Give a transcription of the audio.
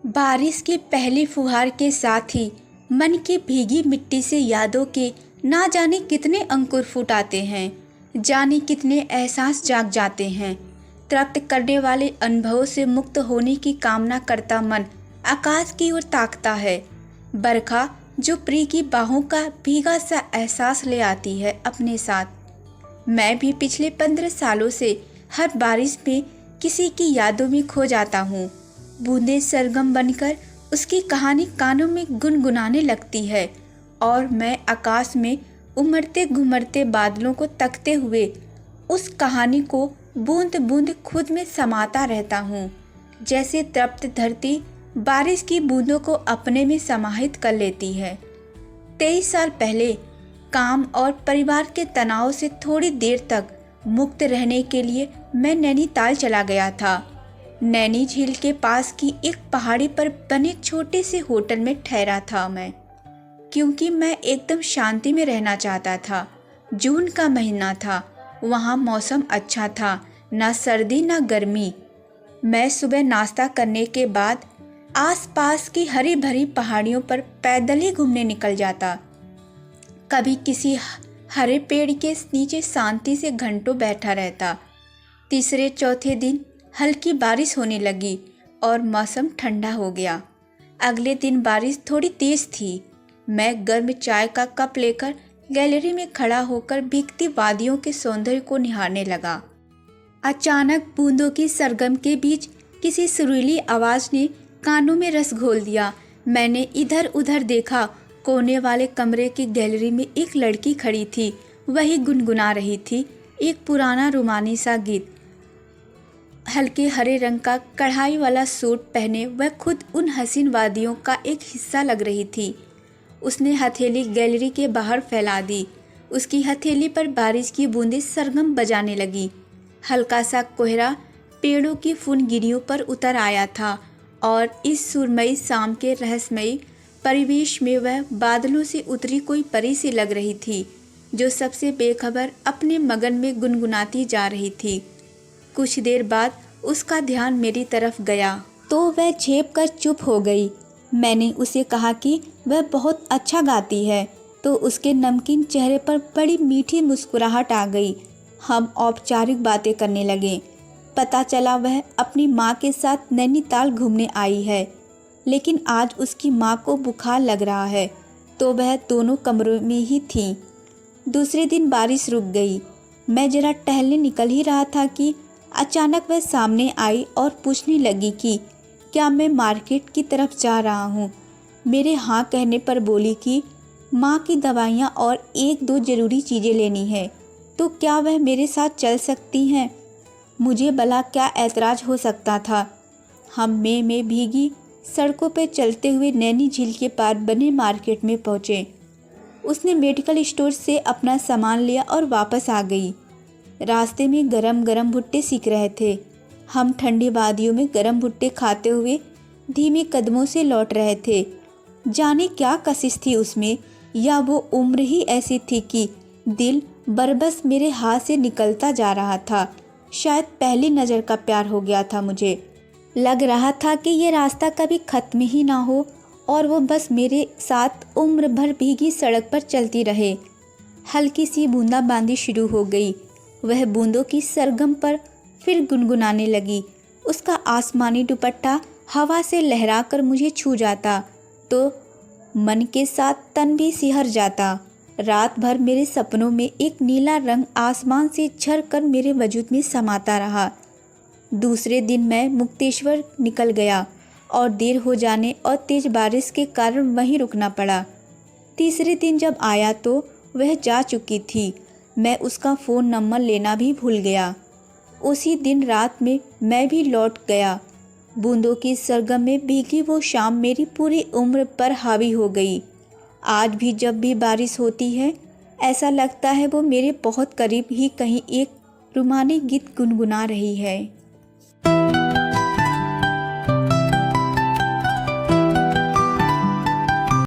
बारिश की पहली फुहार के साथ ही मन की भीगी मिट्टी से यादों के ना जाने कितने अंकुर फूट आते हैं, जाने कितने एहसास जाग जाते हैं। तृप्त करने वाले अनुभवों से मुक्त होने की कामना करता मन आकाश की ओर ताकता है। बरखा जो प्रिय की बाहों का भीगा सा एहसास ले आती है अपने साथ। मैं भी पिछले 15 सालों से हर बारिश में किसी की यादों में खो जाता हूँ। बूंदें सरगम बनकर उसकी कहानी कानों में गुनगुनाने लगती है और मैं आकाश में उमड़ते घुमड़ते बादलों को तकते हुए उस कहानी को बूंद बूंद खुद में समाता रहता हूँ। जैसे तृप्त धरती बारिश की बूंदों को अपने में समाहित कर लेती है। 23 साल पहले काम और परिवार के तनाव से थोड़ी देर तक मुक्त रहने के लिए मैं नैनीताल चला गया था। नैनी झील के पास की एक पहाड़ी पर बने छोटे से होटल में ठहरा था मैं, क्योंकि मैं एकदम शांति में रहना चाहता था। जून का महीना था, वहाँ मौसम अच्छा था, ना सर्दी ना गर्मी। मैं सुबह नाश्ता करने के बाद आसपास की हरी भरी पहाड़ियों पर पैदल ही घूमने निकल जाता। कभी किसी हरे पेड़ के नीचे शांति से घंटों बैठा रहता। तीसरे चौथे दिन हल्की बारिश होने लगी और मौसम ठंडा हो गया। अगले दिन बारिश थोड़ी तेज थी। मैं गर्म चाय का कप लेकर गैलरी में खड़ा होकर भीगती वादियों के सौंदर्य को निहारने लगा। अचानक बूंदों की सरगम के बीच किसी सुरीली आवाज़ ने कानों में रस घोल दिया। मैंने इधर उधर देखा। कोने वाले कमरे की गैलरी में एक लड़की खड़ी थी। वही गुनगुना रही थी एक पुराना रोमानी सा गीत। हल्के हरे रंग का कढ़ाई वाला सूट पहने वह खुद उन हसीन वादियों का एक हिस्सा लग रही थी। उसने हथेली गैलरी के बाहर फैला दी। उसकी हथेली पर बारिश की बूंदें सरगम बजाने लगी। हल्का सा कोहरा पेड़ों की फुनगिरियों पर उतर आया था और इस सुरमई शाम के रहस्यमयी परिवेश में वह बादलों से उतरी कोई परी सी लग रही थी, जो सबसे बेखबर अपने मगन में गुनगुनाती जा रही थी। कुछ देर बाद उसका ध्यान मेरी तरफ गया तो वह झेप कर चुप हो गई। मैंने उसे कहा कि वह बहुत अच्छा गाती है, तो उसके नमकीन चेहरे पर बड़ी मीठी मुस्कुराहट आ गई। हम औपचारिक बातें करने लगे। पता चला वह अपनी माँ के साथ नैनीताल घूमने आई है, लेकिन आज उसकी माँ को बुखार लग रहा है, तो वह दोनों कमरों में ही थी। दूसरे दिन बारिश रुक गई। मैं जरा टहलने निकल ही रहा था कि अचानक वह सामने आई और पूछने लगी कि क्या मैं मार्केट की तरफ जा रहा हूँ। मेरे हाँ कहने पर बोली कि माँ की दवाइयाँ और 1-2 ज़रूरी चीज़ें लेनी है, तो क्या वह मेरे साथ चल सकती हैं। मुझे भला क्या ऐतराज़ हो सकता था। हम में भीगी सड़कों पर चलते हुए नैनी झील के पार बने मार्केट में पहुँचे। उसने मेडिकल स्टोर से अपना सामान लिया और वापस आ गई। रास्ते में गरम गरम भुट्टे सीख रहे थे। हम ठंडी वादियों में गरम भुट्टे खाते हुए धीमे कदमों से लौट रहे थे। जाने क्या कशिश थी उसमें, या वो उम्र ही ऐसी थी कि दिल बरबस मेरे हाथ से निकलता जा रहा था। शायद पहली नज़र का प्यार हो गया था मुझे। लग रहा था कि ये रास्ता कभी ख़त्म ही ना हो और वो बस मेरे साथ उम्र भर भीगी सड़क पर चलती रहे। हल्की सी बूंदाबांदी शुरू हो गई। वह बूंदों की सरगम पर फिर गुनगुनाने लगी। उसका आसमानी दुपट्टा हवा से लहराकर मुझे छू जाता तो मन के साथ तन भी सिहर जाता। रात भर मेरे सपनों में एक नीला रंग आसमान से झर कर मेरे वजूद में समाता रहा। दूसरे दिन मैं मुक्तेश्वर निकल गया और देर हो जाने और तेज बारिश के कारण वहीं रुकना पड़ा। तीसरे दिन जब आया तो वह जा चुकी थी। मैं उसका फ़ोन नंबर लेना भी भूल गया। उसी दिन रात में मैं भी लौट गया। बूंदों की सरगम में भीगी वो शाम मेरी पूरी उम्र पर हावी हो गई। आज भी जब भी बारिश होती है, ऐसा लगता है वो मेरे बहुत करीब ही कहीं एक रूमानी गीत गुनगुना रही है।